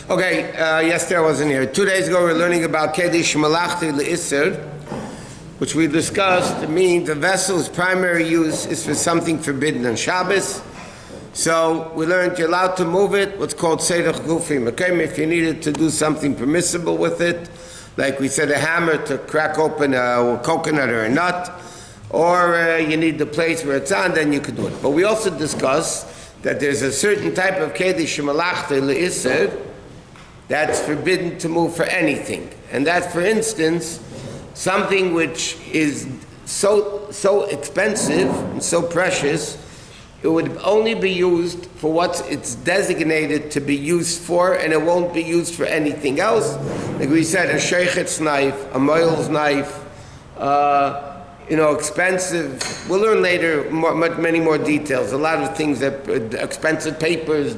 Okay, yesterday I wasn't here. 2 days ago we were learning about Kedish Malachti L'Isser, which we discussed. It means the vessel's primary use is for something forbidden on Shabbos. So we learned you're allowed to move it, what's called Seirach Gufim. Okay, if you needed to do something permissible with it, like we said, a hammer to crack open a coconut or a nut, or you need the place where it's on, then you could do it. But we also discussed that there's a certain type of Kedish Malachti L'Isser that's forbidden to move for anything. And that, for instance, something which is so expensive and so precious, it would only be used for what it's designated to be used for, and it won't be used for anything else. Like we said, a sheichet's knife, a moil's knife, expensive. We'll learn later many more details. A lot of things that expensive papers,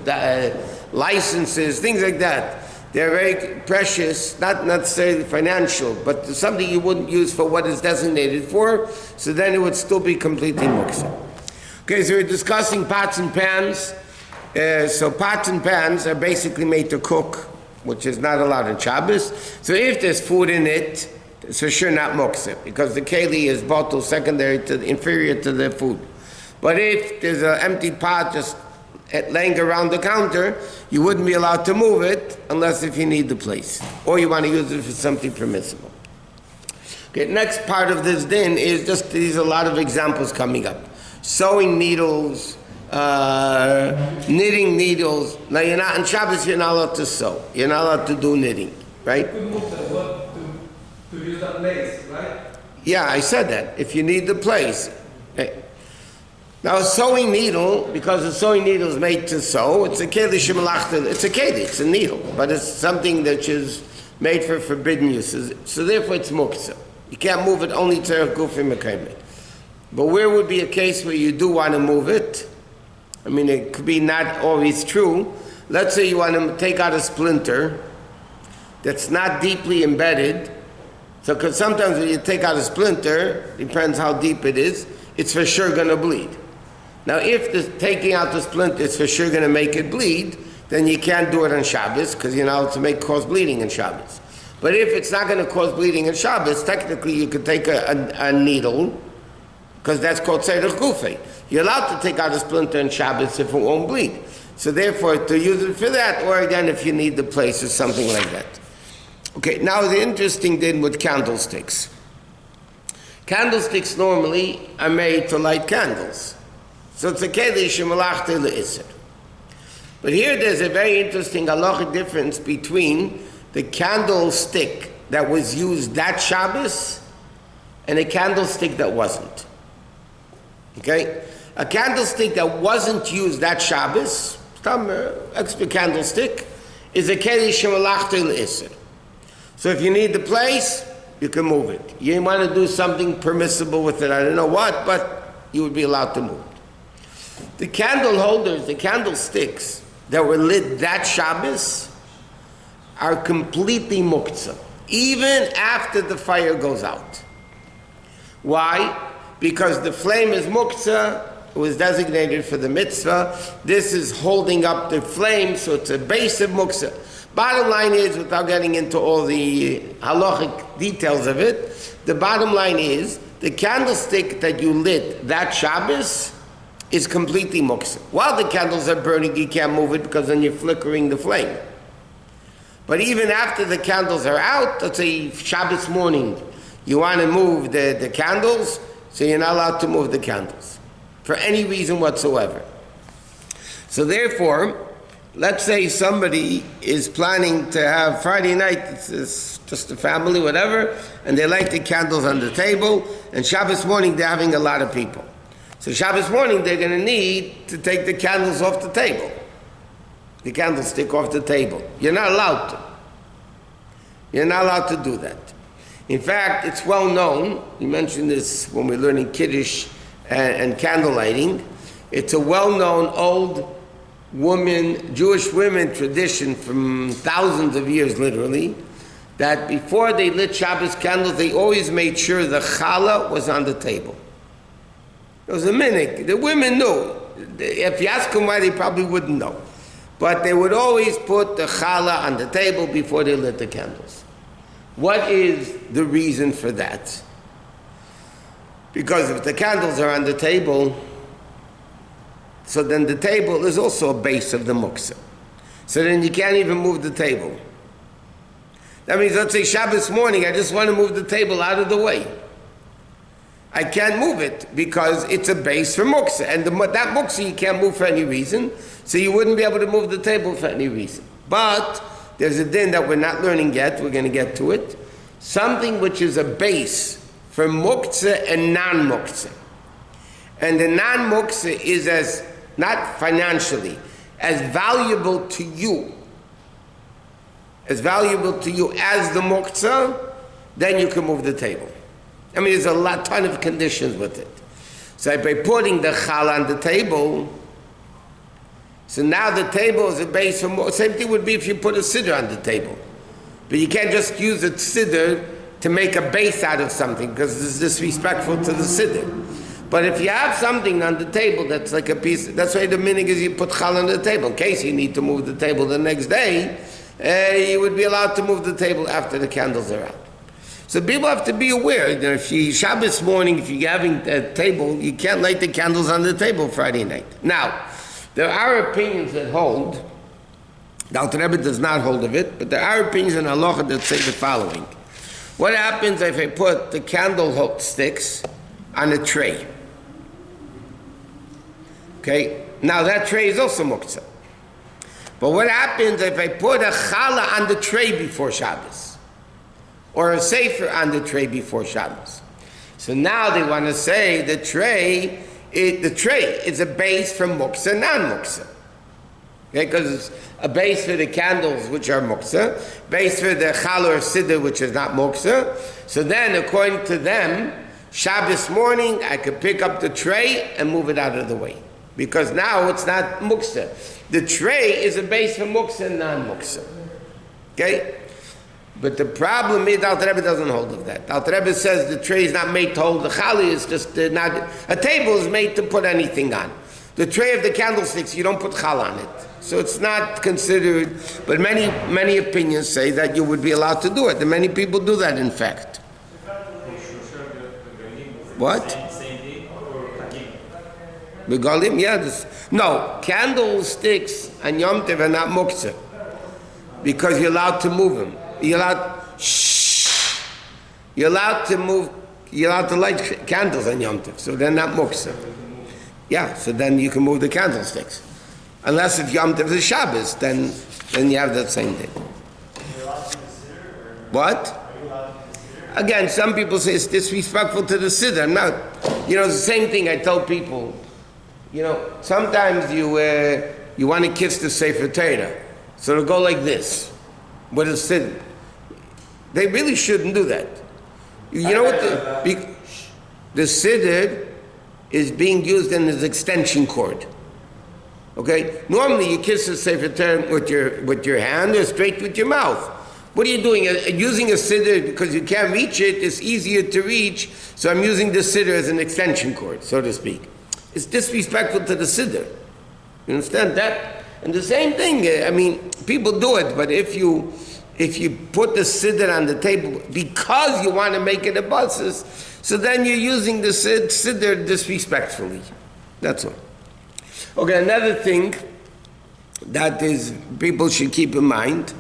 licenses, things like that. They're very precious, not necessarily financial, but something you wouldn't use for what it's designated for, so then it would still be completely Muktza. Okay, so we're discussing pots and pans. So pots and pans are basically made to cook, which is not allowed in Shabbos. So if there's food in it, it's for sure not Muktza, because the keli is bottle inferior to the food. But if there's an empty pot just laying around the counter, you wouldn't be allowed to move it unless if you need the place, or you want to use it for something permissible. Okay, next part of this din is just these a lot of examples coming up. Sewing needles, knitting needles. Now you're not, on Shabbos you're not allowed to sew. You're not allowed to do knitting, right? To use that place, right? Yeah, I said that. If you need the place. Okay. Now a sewing needle, because a sewing needle is made to sew, it's a keli shemalachta, it's a keli, it's a needle, but it's something that is made for forbidden uses, so therefore it's Muktza. You can't move it only to gufim mekaymet. But where would be a case where you do want to move it? I mean, it could be not always true. Let's say you want to take out a splinter that's not deeply embedded. So, because sometimes when you take out a splinter, depends how deep it is, it's for sure going to bleed. Now, if taking out the splinter is for sure going to make it bleed, then you can't do it on Shabbos, because you're not allowed to cause bleeding on Shabbos. But if it's not going to cause bleeding on Shabbos, technically you could take a needle, because that's called Seirach Gufei. You're allowed to take out a splinter on Shabbos if it won't bleed. So therefore, to use it for that, or again, if you need the place or something like that. Okay, now the interesting thing with candlesticks. Candlesticks normally are made to light candles. So it's a keli shemalachti le'isser. But here there's a very interesting halachic difference between the candlestick that was used that Shabbos and a candlestick that wasn't. Okay? A candlestick that wasn't used that Shabbos, some extra candlestick, is a keli shemalachti le'isser. So if you need the place, you can move it. You want to do something permissible with it, I don't know what, but you would be allowed to move it. The candle holders, the candlesticks that were lit that Shabbos are completely Muktza, even after the fire goes out. Why? Because the flame is Muktza, it was designated for the mitzvah. This is holding up the flame, so it's a base of Muktza. Bottom line is, without getting into all the halachic details of it, the bottom line is, the candlestick that you lit that Shabbos is completely Muktza. While the candles are burning, you can't move it because then you're flickering the flame. But even after the candles are out, let's say Shabbos morning, you want to move the candles, so you're not allowed to move the candles for any reason whatsoever. So therefore, let's say somebody is planning to have Friday night, it's just a family, whatever, and they light the candles on the table, and Shabbos morning they're having a lot of people. So Shabbos morning they're going to need to take the candles off the table, the candlestick off the table. You're not allowed to. You're not allowed to do that. In fact, it's well known, we mentioned this when we're learning Kiddush and candle lighting, it's a well-known old Jewish women tradition from thousands of years literally, that before they lit Shabbos candles, they always made sure the challah was on the table. It was a minhag. The women knew. If you ask them why, they probably wouldn't know. But they would always put the challah on the table before they lit the candles. What is the reason for that? Because if the candles are on the table, so then the table is also a base of the Muktza. So then you can't even move the table. That means, let's say Shabbos morning, I just want to move the table out of the way. I can't move it because it's a base for Muktza. And that Muktza you can't move for any reason, so you wouldn't be able to move the table for any reason. But there's a din that we're not learning yet, we're going to get to it. Something which is a base for Muktza and non-Muktza. And the non-Muktza is as, not financially, as valuable to you as the Muktza, then you can move the table. I mean, there's a ton of conditions with it. So by putting the challah on the table, so now the table is a base for more. Same thing would be if you put a siddur on the table. But you can't just use a siddur to make a base out of something, because it's disrespectful to the siddur. But if you have something on the table that's like a piece, that's why the meaning is you put challah on the table. In case you need to move the table the next day, you would be allowed to move the table after the candles are out. So people have to be aware that if you, Shabbos morning, if you're having a table, you can't light the candles on the table Friday night. Now, there are opinions that hold, the Alter Rebbe does not hold of it, but there are opinions in halacha that say the following. What happens if I put the candle sticks on a tray? Okay, now that tray is also Muktza. But what happens if I put a challah on the tray before Shabbos? Or a sefer on the tray before Shabbos? So now they want to say the tray is a base for Muktza, non-Muktza. Okay, because it's a base for the candles, which are Muktza, base for the challah or siddur, which is not Muktza. So then, according to them, Shabbos morning, I could pick up the tray and move it out of the way. Because now it's not Muktza. The tray is a base for Muktza and non-Muktza. Okay? But the problem is, Alter Rebbe doesn't hold of that. Alter Rebbe says the tray is not made to hold the challah, it's just not, a table is made to put anything on. The tray of the candlesticks, you don't put challah on it. So it's not considered, but many opinions say that you would be allowed to do it. And many people do that, in fact. What? Begalim? Yeah. No, candlesticks and Yom Tov are not Muktza. Because you're allowed to move them. You're allowed to light candles on Yom Tov, so they're not Muktza. Yeah, so then you can move the candlesticks. Unless if Yom Tov is Shabbos, then you have that same thing. What? Again, some people say it's disrespectful to the siddur. Now, it's the same thing I tell people. Sometimes you want to kiss the Sefer Torah, so it'll go like this, with a siddur. They really shouldn't do that. You know what? The siddur is being used in its extension cord. Okay? Normally you kiss the Sefer Torah with your hand or straight with your mouth. What are you doing? Using a siddur because you can't reach it, it's easier to reach, so I'm using the siddur as an extension cord, so to speak. It's disrespectful to the siddur. You understand that? And the same thing, people do it, but if you put the siddur on the table because you want to make it a basis, so then you're using the siddur disrespectfully. That's all. Okay, another thing that is people should keep in mind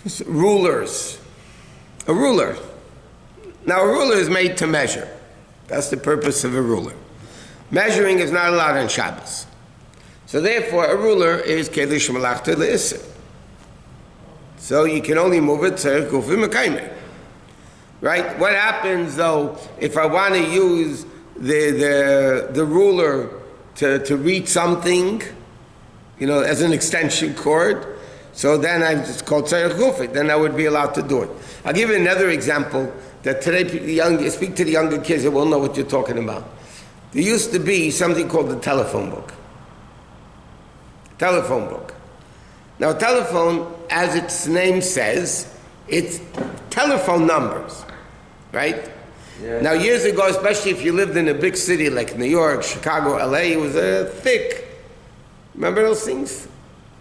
is rulers. A ruler. Now a ruler is made to measure. That's the purpose of a ruler. Measuring is not allowed on Shabbos. So therefore a ruler is kelish malachta le'isr. So you can only move it tzarich gufim mekaymer. Right? What happens though if I want to use the ruler to reach something, as an extension cord? So then it's called tzarich gufim. Then I would be allowed to do it. I'll give you another example that today speak to the younger kids that will know what you're talking about. There used to be something called the telephone book. Telephone book. Now, telephone, as its name says, it's telephone numbers, right? Yeah. Now, years ago, especially if you lived in a big city like New York, Chicago, LA, it was thick. Remember those things?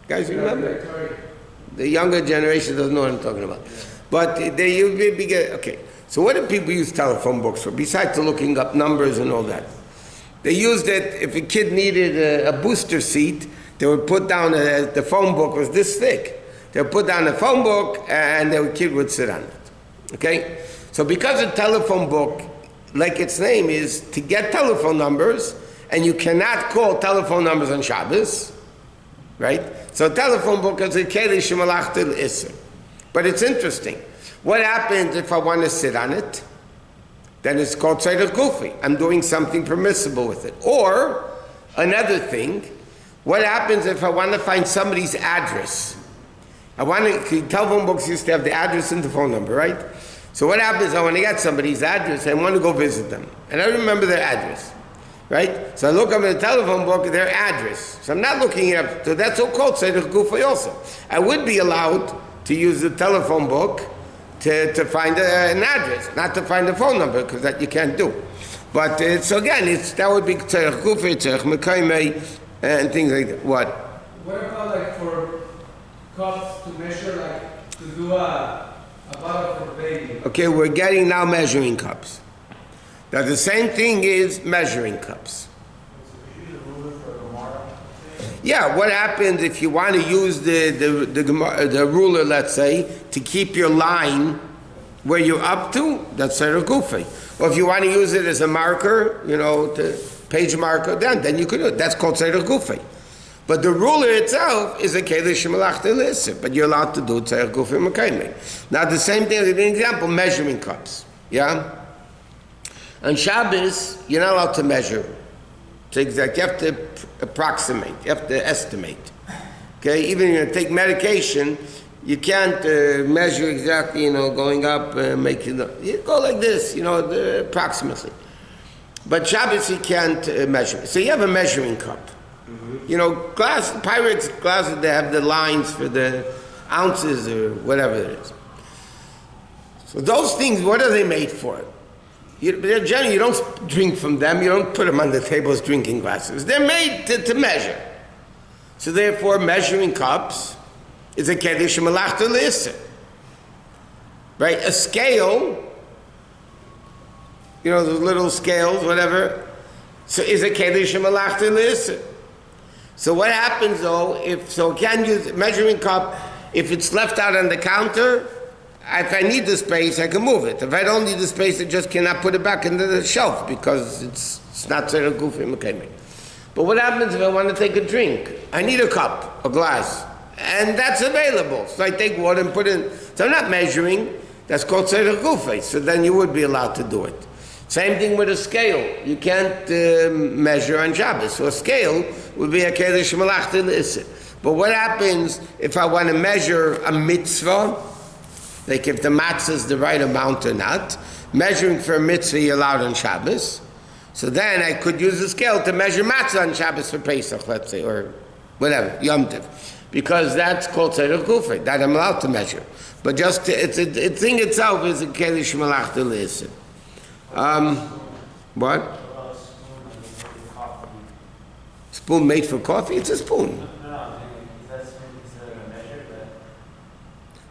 Guys, remember? The younger generation doesn't know what I'm talking about. But they okay. So what do people use telephone books for, besides looking up numbers and all that? They used it, if a kid needed a booster seat, they would put down, the phone book was this thick. They would put down the phone book and the kid would sit on it. Okay? So because a telephone book, like its name is, to get telephone numbers, and you cannot call telephone numbers on Shabbos, right? So a telephone book is a keli shemalachtil iser. But it's interesting. What happens if I want to sit on it? Then it's called tzedek gufi. I'm doing something permissible with it. Or, another thing, what happens if I want to find somebody's address? Telephone books used to have the address and the phone number, right? So what happens, I want to get somebody's address, I want to go visit them. And I remember their address, right? So I look up in the telephone book, their address. So I'm not looking it up, so that's so-called tzedek gufi also. I would be allowed to use the telephone book to find an address, not to find a phone number, because that you can't do. But so again, that would be tzedek gufi, tzedek mekaymei, and things like that. What? What about like for cups to measure, like to do a bottle for baby? Okay, we're getting now measuring cups. Now the same thing is measuring cups. Yeah, what happens if you want to use the ruler, let's say, to keep your line where you're up to? That's tzedek gufi. Or if you want to use it as a marker, the page marker, then you could do it. That's called tzedek gufi. But the ruler itself is a keli shemalachtil iser, but you're allowed to do tzedek gufi mekaymei. Now the same thing, as an example, measuring cups. Yeah? On Shabbos, you're not allowed to measure. It's exact. You have to approximate. You have to estimate. Okay? Even if you take medication, you can't measure exactly, going up, making you go like this, approximately. But Shabbos, you can't measure. So you have a measuring cup. Mm-hmm. Pirates' glasses, they have the lines for the ounces or whatever it is. So those things, what are they made for? Generally, you don't drink from them. You don't put them on the table as drinking glasses. They're made to measure. So therefore, measuring cups is a keli shemalachtil iser. Right? A scale, those little scales, whatever, so is a keli shemalachtil iser. So what happens though, can use measuring cup, if it's left out on the counter, if I need the space, I can move it. If I don't need the space, I just cannot put it back into the shelf because it's not tzedek gufi mekaymei. But what happens if I want to take a drink? I need a cup, a glass, and that's available. So I take water and put it in. So I'm not measuring. That's called tzedek gufi. So then you would be allowed to do it. Same thing with a scale. You can't measure on Shabbos. So a scale would be a keli shemalachtil iser. But what happens if I want to measure a mitzvah? Like if the matzah is the right amount or not. Measuring for a mitzvah you're allowed on Shabbos. So then I could use the scale to measure matzah on Shabbos for Pesach, let's say, or whatever, Yom Tov. Because that's called tzedek gufi, that I'm allowed to measure. But just, the thing itself is a keli shemalachtil iser. What? Spoon made for coffee? It's a spoon.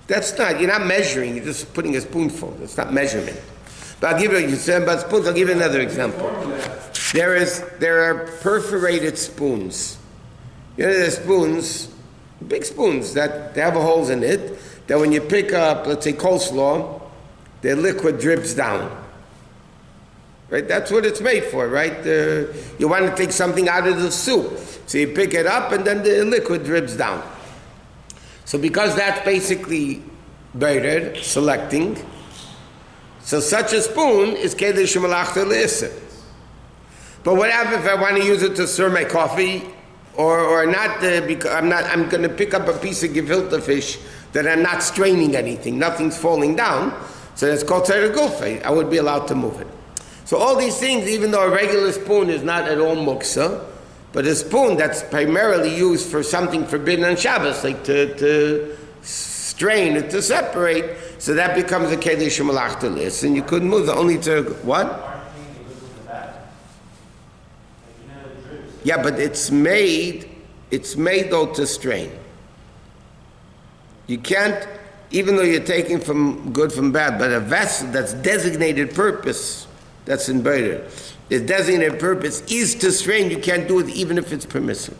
That's not, you're not measuring, you're just putting a spoonful. It's not measurement. But I'll give you, you said about spoons, I'll give you another example. There are perforated spoons. There's spoons, big spoons, that they have holes in it, that when you pick up, let's say coleslaw, the liquid drips down. Right? That's what it's made for, right? You want to take something out of the soup. So you pick it up and then the liquid drips down. So because that's basically braided, selecting, so such a spoon is keli shemalachtil iser. But what happens if I want to use it to serve my coffee, or not? Because I'm going to pick up a piece of gefilte fish that I'm not straining anything, nothing's falling down. So it's called tzedek gufi. I would be allowed to move it. So all these things, even though a regular spoon is not at all Muktza, but a spoon that's primarily used for something forbidden on Shabbos, like to strain it, to separate, so that becomes a keli shemalachtil iser, and you couldn't move the only to what? Yeah, but it's made though to strain. You can't, even though you're taking from good from bad, but a vessel that's designated purpose, that's in Beider, its designated purpose is to strain. You can't do it even if it's permissible.